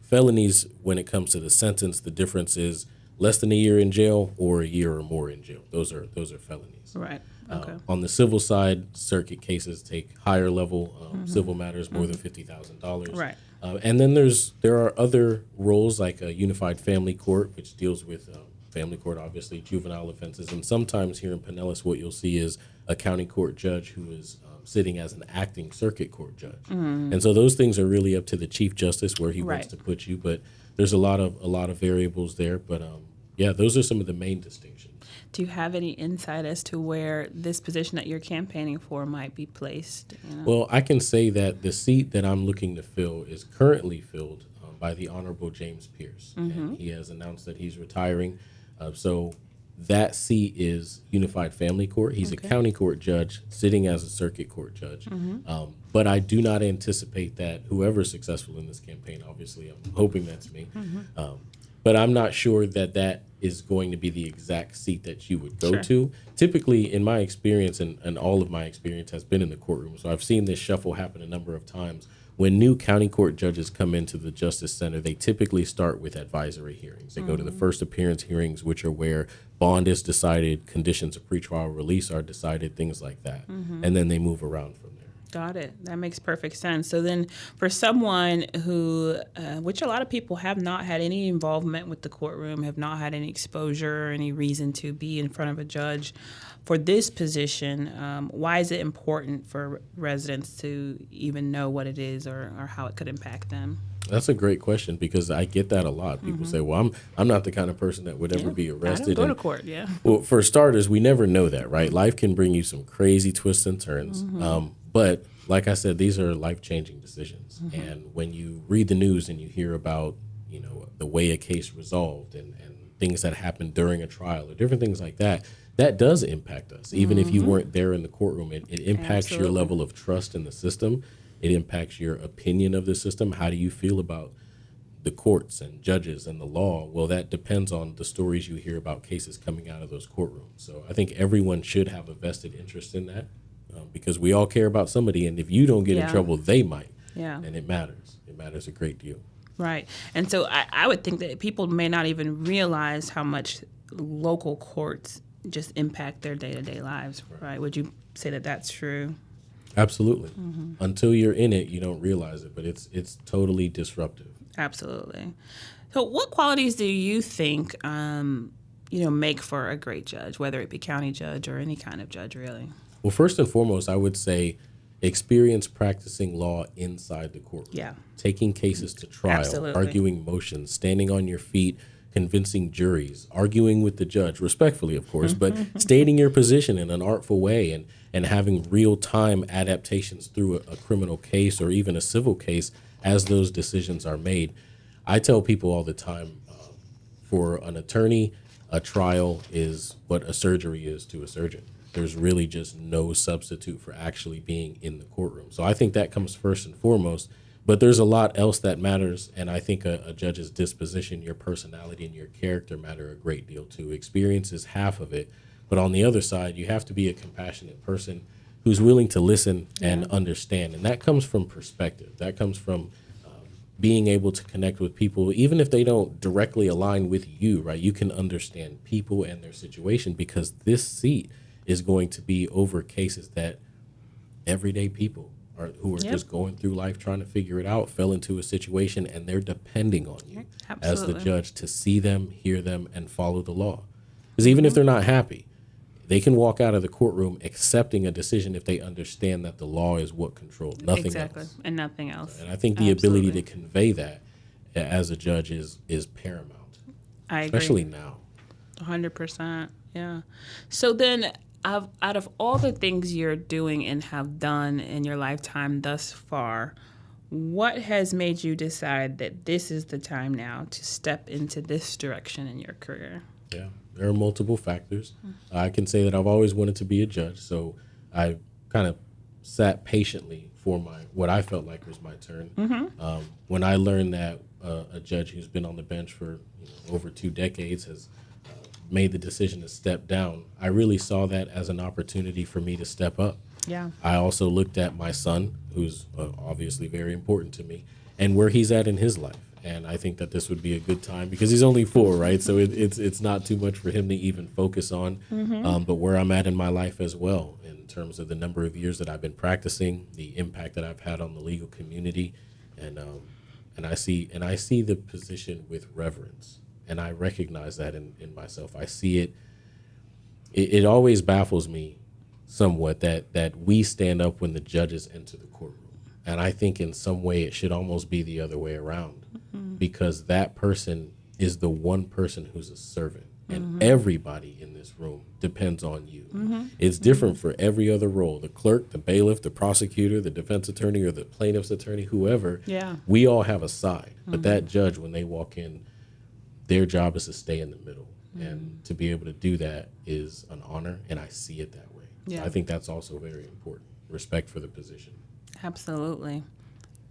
Felonies, when it comes to the sentence, the difference is less than a year in jail or a year or more in jail. Those are felonies. Right. Okay. On the civil side, circuit cases take higher level civil matters, more than $50,000. Right. And then there are other roles like a unified family court, which deals with family court, obviously, juvenile offenses. And sometimes here in Pinellas, what you'll see is a county court judge who is sitting as an acting circuit court judge. And so those things are really up to the Chief Justice where he wants to put you. But there's a lot of variables there. But those are some of the main distinctions. Do you have any insight as to where this position that you're campaigning for might be placed? Well, I can say that the seat that I'm looking to fill is currently filled by the Honorable James Pierce. And he has announced that he's retiring. So that seat is Unified Family Court. He's a county court judge sitting as a circuit court judge. But I do not anticipate that whoever's successful in this campaign, obviously, I'm hoping that's me. But I'm not sure that that is going to be the exact seat that you would go to. Typically, in my experience, and all of my experience has been in the courtroom, so I've seen this shuffle happen a number of times. When new county court judges come into the Justice Center, they typically start with advisory hearings. They go to the first appearance hearings, which are where bond is decided, conditions of pretrial release are decided, things like that. And then they move around from there. Got it. That makes perfect sense. So then for someone who, which a lot of people have not had any involvement with the courtroom, have not had any exposure or any reason to be in front of a judge, for this position, why is it important for residents to even know what it is or how it could impact them? That's a great question because I get that a lot. People say, well, I'm not the kind of person that would ever be arrested. I don't go to court, Well, for starters, we never know that, right? Life can bring you some crazy twists and turns. But like I said, these are life-changing decisions. And when you read the news and you hear about, the way a case resolved and things that happened during a trial or different things like that, that does impact us. Even if you weren't there in the courtroom, it impacts your level of trust in the system. It impacts your opinion of the system. How do you feel about the courts and judges and the law? Well, that depends on the stories you hear about cases coming out of those courtrooms. So I think everyone should have a vested interest in that because we all care about somebody. And if you don't get in trouble, they might. And it matters. It matters a great deal. Right. And so I would think that people may not even realize how much local courts just impact their day-to-day lives, right? Would you say that that's true? Absolutely. Until you're in it, you don't realize it, but it's totally disruptive. Absolutely. So what qualities do you think, make for a great judge, whether it be county judge or any kind of judge, really? Well, first and foremost, I would say experience practicing law inside the courtroom. Yeah. Taking cases to trial, arguing motions, standing on your feet, convincing juries, arguing with the judge, respectfully, of course, but stating your position in an artful way and having real-time adaptations through a criminal case or even a civil case as those decisions are made. I tell people all the time, for an attorney, a trial is what a surgery is to a surgeon. There's really just no substitute for actually being in the courtroom. So I think that comes first and foremost. But there's a lot else that matters, and I think a judge's disposition, your personality, and your character matter a great deal too. Experience is half of it, but on the other side, you have to be a compassionate person who's willing to listen and understand, and that comes from perspective. That comes from being able to connect with people, even if they don't directly align with you, right? You can understand people and their situation because this seat is going to be over cases that everyday people who are just going through life trying to figure it out fell into a situation, and they're depending on you as the judge to see them, hear them, and follow the law. Because even if they're not happy, they can walk out of the courtroom accepting a decision if they understand that the law is what controls, nothing else. And nothing else. And I think the ability to convey that as a judge is paramount. I agree. Especially now. 100%. Yeah. So then, out of all the things you're doing and have done in your lifetime thus far, what has made you decide that this is the time now to step into this direction in your career? Yeah, there are multiple factors. I can say that I've always wanted to be a judge, so I kind of sat patiently for what I felt like was my turn. When I learned that a judge who's been on the bench for over 2 decades has made the decision to step down, I really saw that as an opportunity for me to step up. Yeah. I also looked at my son, who's obviously very important to me, and where he's at in his life. And I think that this would be a good time because he's only 4, right? So it's not too much for him to even focus on. But where I'm at in my life as well, in terms of the number of years that I've been practicing, the impact that I've had on the legal community, and I see the position with reverence. And I recognize that in myself. I see it. It always baffles me somewhat that we stand up when the judges enter the courtroom. And I think in some way it should almost be the other way around because that person is the one person who's a servant. And everybody in this room depends on you. It's different for every other role. The clerk, the bailiff, the prosecutor, the defense attorney, or the plaintiff's attorney, whoever. Yeah. We all have a side. But that judge, when they walk in, their job is to stay in the middle And to be able to do that is an honor, and I see it that way. Yeah. I think that's also very important. Respect for the position. Absolutely.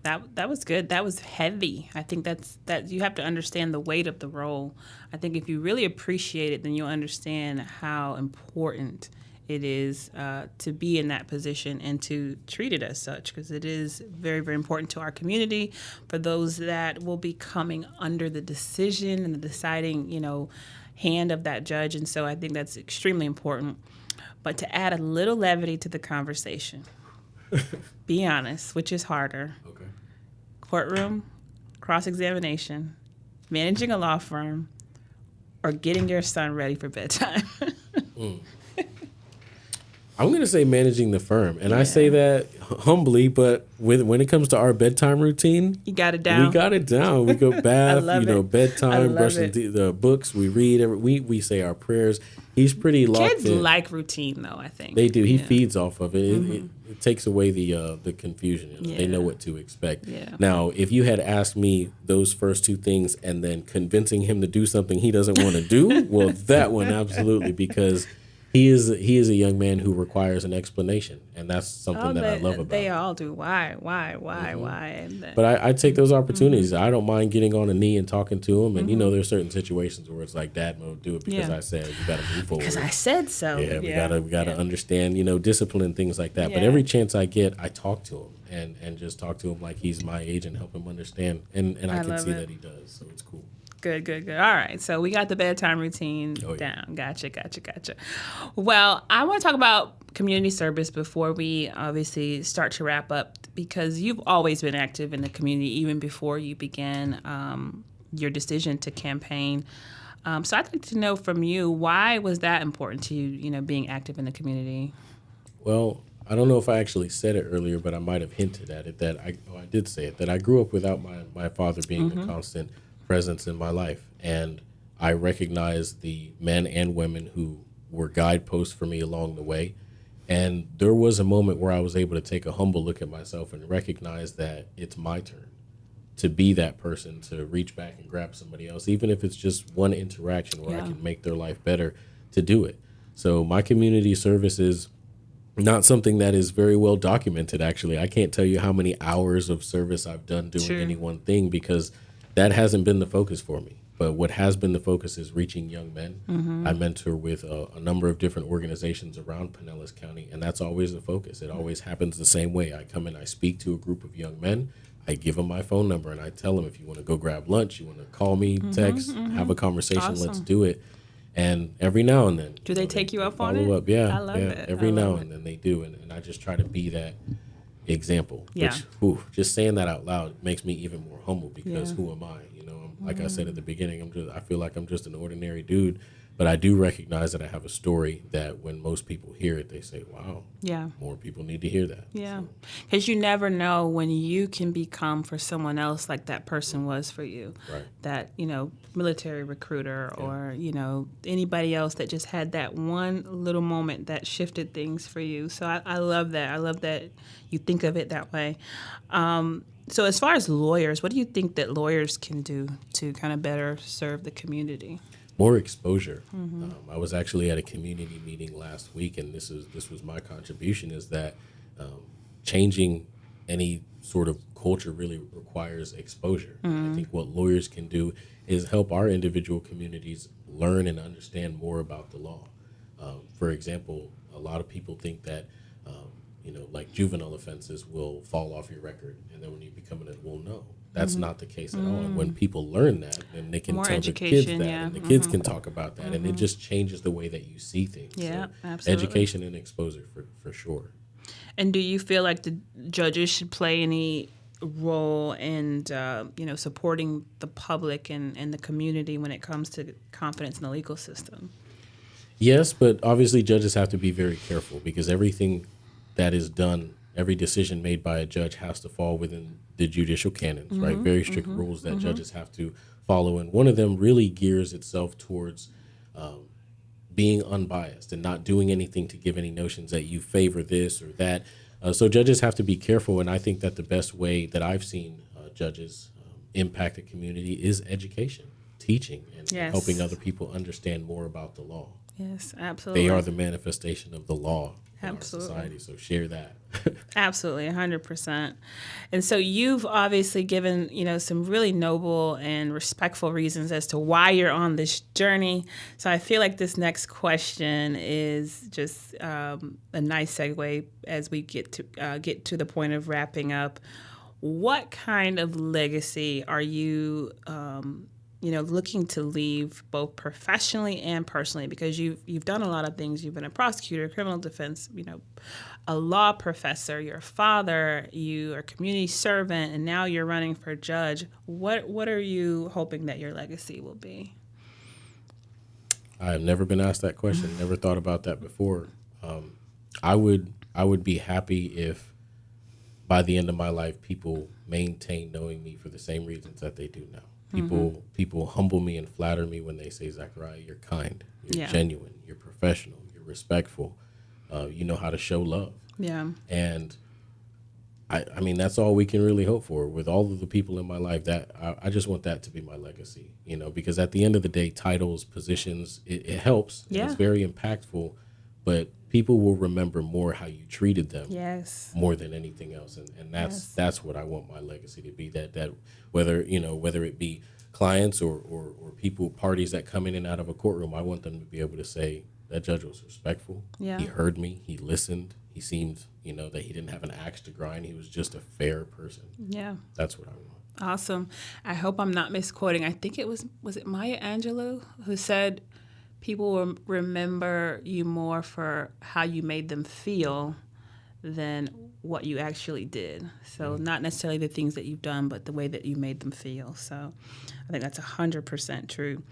That was good. That was heavy. I think that you have to understand the weight of the role. I think if you really appreciate it, then you'll understand how important it is to be in that position and to treat it as such, because it is very, very important to our community, for those that will be coming under the decision and the deciding, hand of that judge. And so I think that's extremely important. But to add a little levity to the conversation, be honest, which is harder. Okay. Courtroom, cross-examination, managing a law firm, or getting your son ready for bedtime. I'm going to say managing the firm. And I say that humbly, but when it comes to our bedtime routine, you got it down. We got it down. We go bath, bedtime, brush the books, we read, we say our prayers. He's pretty locked in. Kids like routine, though, I think. They do. He feeds off of it. It takes away the confusion. They know what to expect. Yeah. Now, if you had asked me those first two things and then convincing him to do something he doesn't want to do, well, that one absolutely, because he is a young man who requires an explanation, and that's something that I love about they him. all do. Why? And but I take those opportunities. I don't mind getting on a knee and talking to him, and there's certain situations where it's like, Dad won't do it because I said you got to move forward. Because I said so. Yeah, we gotta understand, discipline, things like that. Yeah. But every chance I get, I talk to him and just talk to him like he's my age and help him understand, and I can see that he does, so it's cool. Good. All right. So we got the bedtime routine down. Gotcha. Well, I want to talk about community service before we obviously start to wrap up, because you've always been active in the community even before you began your decision to campaign. So I'd like to know from you, why was that important to you, being active in the community? Well, I don't know if I actually said it earlier, but I might have hinted at it I did say it, that I grew up without my father being a constant presence in my life, and I recognize the men and women who were guideposts for me along the way. And there was a moment where I was able to take a humble look at myself and recognize that it's my turn to be that person, to reach back and grab somebody else, even if it's just one interaction where I can make their life better, to do it. So my community service is not something that is very well documented, actually. I can't tell you how many hours of service I've done doing any one thing, because that hasn't been the focus for me. But what has been the focus is reaching young men. I mentor with a number of different organizations around Pinellas County, and that's always the focus. It always happens the same way. I come in, I speak to a group of young men, I give them my phone number, and I tell them, if you want to go grab lunch, you want to call me, text, have a conversation, let's do it. And every now and then. Do they take you up on it? Follow up, yeah. I love it. Every now and then they do, and I just try to be that example. Which, just saying that out loud makes me even more humble, because who am I? Like I said at the beginning, I feel like I'm just an ordinary dude, but I do recognize that I have a story that when most people hear it, they say, wow, more people need to hear that. Yeah, because you never know when you can become for someone else like that person was for you. Right. That, military recruiter or, anybody else that just had that one little moment that shifted things for you. So I love that. I love that you think of it that way. So as far as lawyers, what do you think that lawyers can do to kind of better serve the community? More exposure. I was actually at a community meeting last week, and this was my contribution, is that changing any sort of culture really requires exposure. I think what lawyers can do is help our individual communities learn and understand more about the law. For example, a lot of people think that like juvenile offenses will fall off your record, and then when you become an adult, well, no, that's not the case at all. And when people learn that, then they can More tell the kids that, and the kids can talk about that, and it just changes the way that you see things. Yeah, so absolutely. Education and exposure for sure. And do you feel like the judges should play any role in, supporting the public and the community when it comes to confidence in the legal system? Yes, but obviously judges have to be very careful, because everything that is done, every decision made by a judge has to fall within the judicial canons, right? Very strict rules that judges have to follow. And one of them really gears itself towards being unbiased and not doing anything to give any notions that you favor this or that. So judges have to be careful. And I think that the best way that I've seen judges impact a community is education, teaching and Yes. helping other people understand more about the law. Yes, absolutely. They are the manifestation of the law in Absolutely. our society. So share that. Absolutely, 100%. And so you've obviously given, some really noble and respectful reasons as to why you're on this journey. So I feel like this next question is just a nice segue as we get to the point of wrapping up. What kind of legacy are you looking to leave both professionally and personally? Because you've done a lot of things. You've been a prosecutor, criminal defense, a law professor, you're a father, you are a community servant, and now you're running for judge. What are you hoping that your legacy will be? I've never been asked that question. Never thought about that before. I would be happy if by the end of my life, people maintain knowing me for the same reasons that they do now. People humble me and flatter me when they say, Zachariah, you're kind, you're genuine, you're professional, you're respectful, you know how to show love. Yeah. And I mean, that's all we can really hope for with all of the people in my life. That I just want that to be my legacy, because at the end of the day, titles, positions, it helps. Yeah. It's very impactful, but people will remember more how you treated them. Yes. More than anything else. And that's what I want my legacy to be, that whether it be clients or people, parties that come in and out of a courtroom, I want them to be able to say that judge was respectful. Yeah. He heard me. He listened. He seemed, that he didn't have an axe to grind. He was just a fair person. Yeah. That's what I want. Awesome. I hope I'm not misquoting. I think it was it Maya Angelou who said people will remember you more for how you made them feel than what you actually did. So not necessarily the things that you've done, but the way that you made them feel. So I think that's 100% true.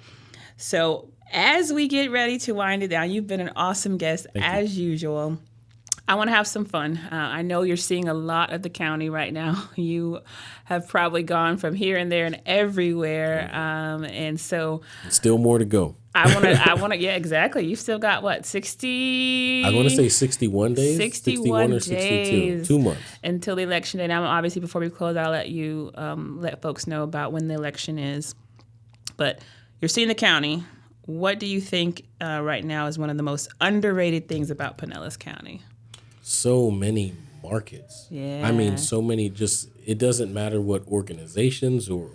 So as we get ready to wind it down, you've been an awesome guest as usual. I want to have some fun. I know you're seeing a lot of the county right now. You have probably gone from here and there and everywhere. And so still more to go. I want to, yeah, exactly. You've still got what, 60? I want to say 61 days. 61 or 62. 2 months. Until the election day. Now, obviously, before we close, I'll let you let folks know about when the election is. But you're seeing the county. What do you think right now is one of the most underrated things about Pinellas County? So many markets. Yeah. I mean, so many, just, it doesn't matter what organizations or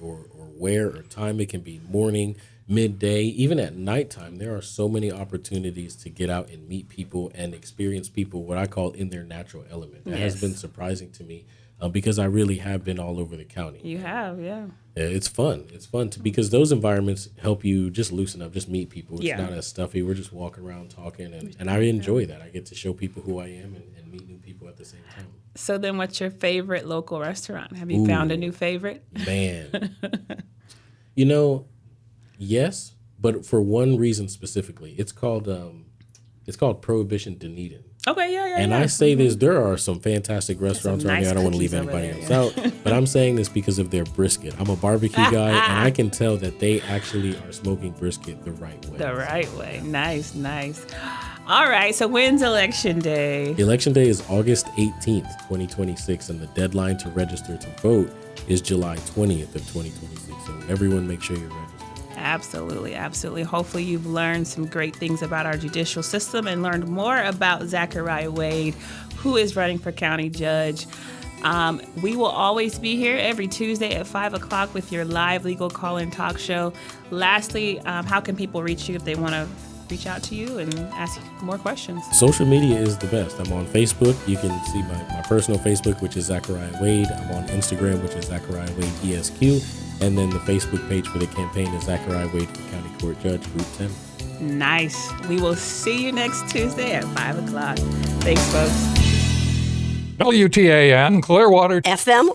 where or time. It can be morning, midday, even at nighttime. There are so many opportunities to get out and meet people and experience people, what I call in their natural element. That has been surprising to me because I really have been all over the county. You have, yeah. It's fun. It's fun because those environments help you just loosen up, just meet people. It's not as stuffy. We're just walking around talking, and I enjoy that. I get to show people who I am and meet new people at the same time. So then what's your favorite local restaurant? Have you found a new favorite? Man. Yes, but for one reason specifically. It's called Prohibition Dunedin. Okay, yeah. And I say this, there are some fantastic restaurants around here. I don't want to leave anybody else out, but I'm saying this because of their brisket. I'm a barbecue guy, and I can tell that they actually are smoking brisket the right way. The right way. Nice. All right, so when's Election Day? Election Day is August 18th, 2026, and the deadline to register to vote is July 20th of 2026. So everyone make sure you're registered. Absolutely. Hopefully you've learned some great things about our judicial system and learned more about Zachariah Wade, who is running for county judge. We will always be here every Tuesday at 5 o'clock with your live legal call-in talk show. Lastly, how can people reach you if they want to reach out to you and ask more questions? Social media is the best. I'm on Facebook. You can see my personal Facebook, which is Zachariah Wade. I'm on Instagram, which is Zachariah Wade ESQ. And then the Facebook page for the campaign is Zachariah Wade for County Court Judge, Group 10. Nice. We will see you next Tuesday at 5 o'clock. Thanks, folks. WTAN Clearwater FM